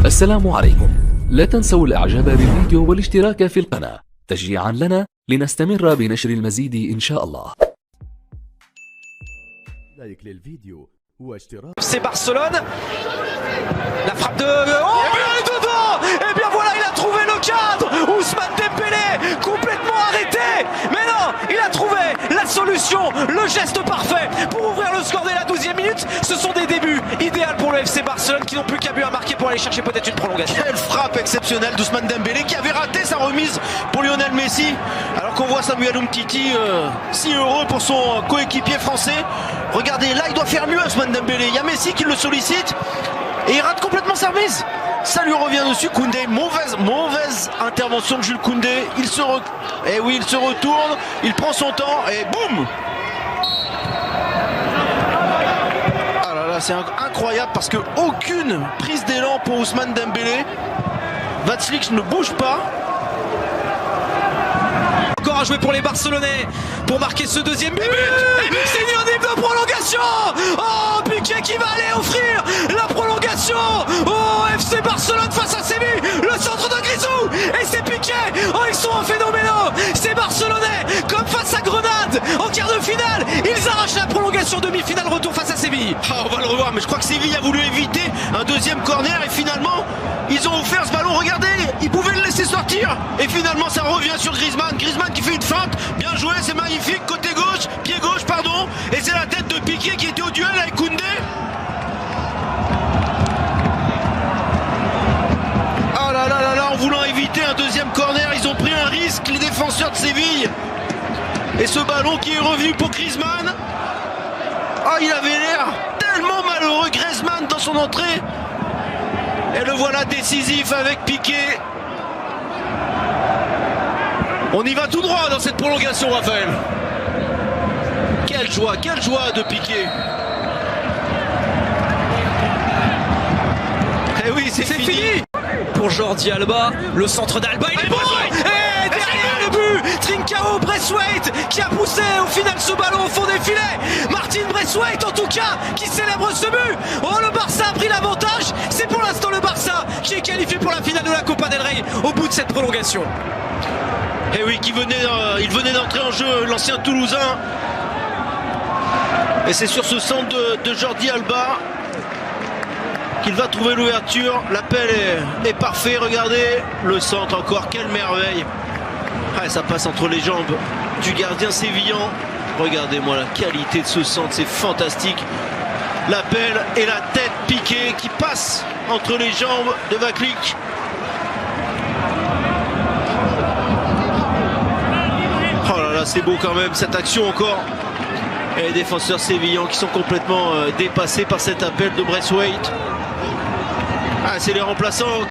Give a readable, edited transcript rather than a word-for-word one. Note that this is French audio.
السلام عليكم. لا تنسوا الاعجاب بالفيديو والاشتراك في القناة تشجيعا لنا لنستمر بنشر المزيد ان شاء الله. لايك للفيديو واشتراك. C'est Barcelone. La frappe de... Oh, et bien, elle est dedans. Et bien voilà, il a trouvé le cadre. Ousmane Dembélé, complètement arrêté. Mais non, il a trouvé la solution, le geste parfait pour ouvrir le score dès la 12e minute. Ce sont des débuts idéaux pour le FC Barcelone qui n'ont plus qu'un but à marquer pour aller chercher peut-être une prolongation. Quelle frappe exceptionnelle d'Ousmane Dembélé qui avait raté sa remise pour Lionel Messi. Alors qu'on voit Samuel Umtiti si heureux pour son coéquipier français. Regardez, là il doit faire mieux Ousmane Dembélé. Il y a Messi qui le sollicite et il rate complètement sa remise. Ça lui revient dessus. Koundé, mauvaise intervention de Jules Koundé. Il se retourne, il prend son temps et boum. Ah là là, c'est incroyable parce que aucune prise d'élan pour Ousmane Dembélé. Vatslik ne bouge pas. Encore à jouer pour les Barcelonais pour marquer ce deuxième but. C'est unanime de prolongation. Oh, Piqué qui va aller offrir la prolongation au FC Barcelone face à Séville. Le centre de Grisou et c'est Piqué. Oh, ils sont phénoménaux. Ces Barcelonais, comme face à Grenade en quart de finale, ils arrachent la prolongation, demi-finale retour face à Séville. Ah, on va le revoir, mais je crois que Séville a voulu éviter un deuxième corner et finalement ils ont offert ce ballon. Regardez, ils pouvaient le laisser sortir et finalement ça revient sur Griezmann. Griezmann qui fait une feinte, bien joué, c'est magnifique, côté gauche, pied gauche pardon, et c'est la tête de Piqué qui était au duel avec Koundé. Oh là là là là, en voulant éviter un deuxième corner, ils ont pris un risque, les défenseurs de Séville. Et ce ballon qui est revenu pour Griezmann. Ah, il avait l'air tellement malheureux Griezmann dans son entrée. Et le voilà décisif avec Piqué. On y va tout droit dans cette prolongation, Raphaël. Quelle joie de Piqué. Eh oui, c'est fini. Pour Jordi Alba, le centre d'Alba, il est bon. Et derrière le but, Trincao Braithwaite qui a poussé au final ce ballon au fond des filets. Martin Braithwaite en tout cas qui célèbre ce but. Oh, le Barça a pris l'avantage. C'est pour l'instant le Barça qui est qualifié pour la finale de la Copa del Rey au bout de cette prolongation. Et oui, il venait d'entrer en jeu, l'ancien Toulousain. Et c'est sur ce centre de Jordi Alba qu'il va trouver l'ouverture. L'appel est parfait, regardez le centre encore, quelle merveille. Ah, ça passe entre les jambes du gardien sévillan. Regardez-moi la qualité de ce centre, c'est fantastique. L'appel et la tête piquée qui passe entre les jambes de Vatslik. Oh là là, c'est beau quand même cette action encore. Et les défenseurs sévillans qui sont complètement dépassés par cet appel de Braithwaite. Ah, c'est les remplaçants